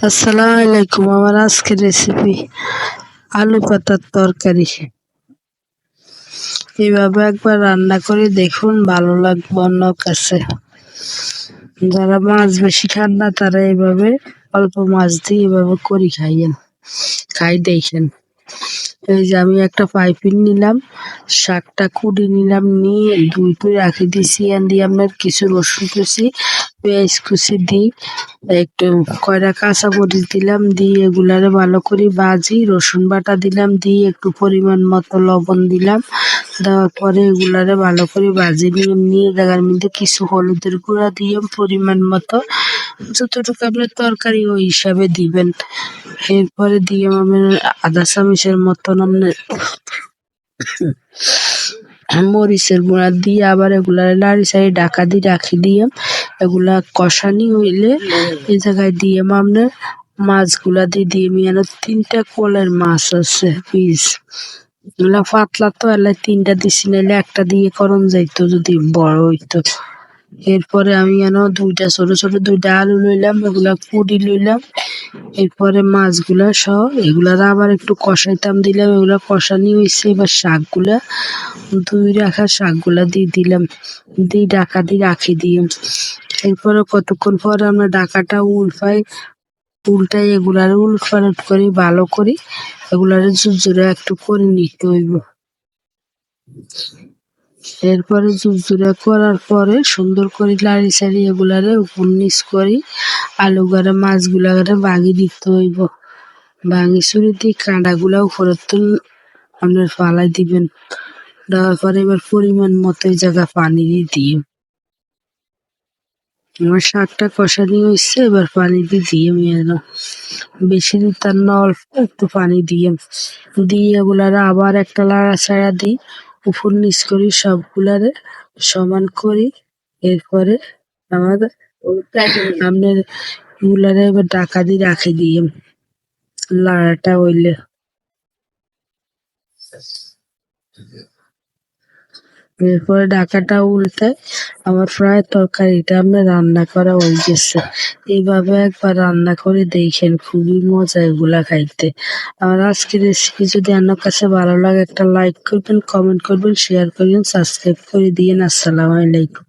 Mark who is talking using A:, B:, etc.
A: আসসালামু আলাইকুম। আমার আজকের রেসিপি আলু পাতার তরকারি। এইভাবে একবার রান্না করে দেখুন, ভালো লাগবে অন্যর কাছে। যারা মাছ বেশি খান না তারা এইভাবে অল্প মাছ দিয়ে এভাবে করে খাই দেখেন। এই যে আমি একটা পাইপিন নিলাম, শাকটা কুড়ি নিলাম, নিয়ে ধুই রাখি দিছি। দিয়ে আপনার কিছু রসুন কুচি, পেঁয়াজ কুচি দিই, একটু কয়টা কাঁচামরিচ দিলাম, দিয়ে এগুলারে ভালো করে ভাজি। রসুন বাটা দিলাম, দিয়ে একটু পরিমাণ মতো লবণ দিলাম। দেওয়ার পরে এগুলারে ভালো করে ভাজি নিয়ে জায়গার মধ্যে কিছু হলুদের গুঁড়া দিয়ে পরিমাণ মতো, যতটুকু আপনার তরকারি ওই হিসাবে দিবেন। এরপরে দিয়ে আমার আধা চামচের মতন আপনার মরিচের গুঁড়া দিয়ে আবার এগুলা নাড়ি চাড়ি ঢাকা দিয়ে রাখি দিয়ে এগুলা কষানি হইলে এই জায়গায় দিয়ে আপনার মাছগুলা দিয়ে এনে 3টা কোলের মাছ আছে পিস। এগুলা পাতলা তো, এলাই 3টা দিছি, নাইলে একটা দিয়ে করন যাইতো যদি বড় হইতো। এরপরে আমি ছোট ছোট 2টা আলু লইলাম, এগুলা কুটি লইলাম। এরপরে মাছগুলা সহ এগুলার আবার একটু কষাইতাম দিলাম। এগুলা কষানি হয়েছে, এবার শাকগুলা ধুই রাখা শাকগুলা দিয়ে দিলাম, দিয়ে ঢাকা দিয়ে রাখি দিয়ে এরপরে কতক্ষণ পরে আমরা ঢাকাটা উল্টাই এগুলার উলটপালট করি ভালো করি। এগুলারে ঝুরঝুরে একটু করে নিতে হইব। এরপরে ঝুরঝুরে করার পরে সুন্দর করে লাড়ি চাড়ি এগুলারে উপর নিচ করি আলু মাছগুলারে ভাঙি দিতে হইব। ভাঙি চুরি দিয়ে কাঁটাগুলা উপরে আপনার ফালাই দিবেন। দেওয়ার পরে এবার পরিমাণ মতো এই জায়গা পানি দিয়ে আমার শাকটা কষানি হয়েছে, এবার পানি দিয়ে বেশি দিতাম না, অল্প একটু পানি দিয়ে এগুলারে আবার একটা লাড়াচাড়া দিই, উপর নিচ করি সবগুলারে সমান করি। এরপরে আমাদের আপনার এগুলারে এবার ঢাকা দিয়ে রাখি দিয়ে লাড়াটা হইলে এরপরে ঢাকাটা উল্টায় আমার প্রায় তরকারিটা আপনার রান্না করা হয়ে গেছে। এইভাবে একবার রান্না করে দেখেন, খুবই মজা এগুলা খাইতে। আমার আজকের রেসিপি যদি আপনার কাছে ভালো লাগে একটা লাইক করবেন, কমেন্ট করবেন, শেয়ার করবেন, সাবস্ক্রাইব করে দিয়েন। আসসালামু আলাইকুম।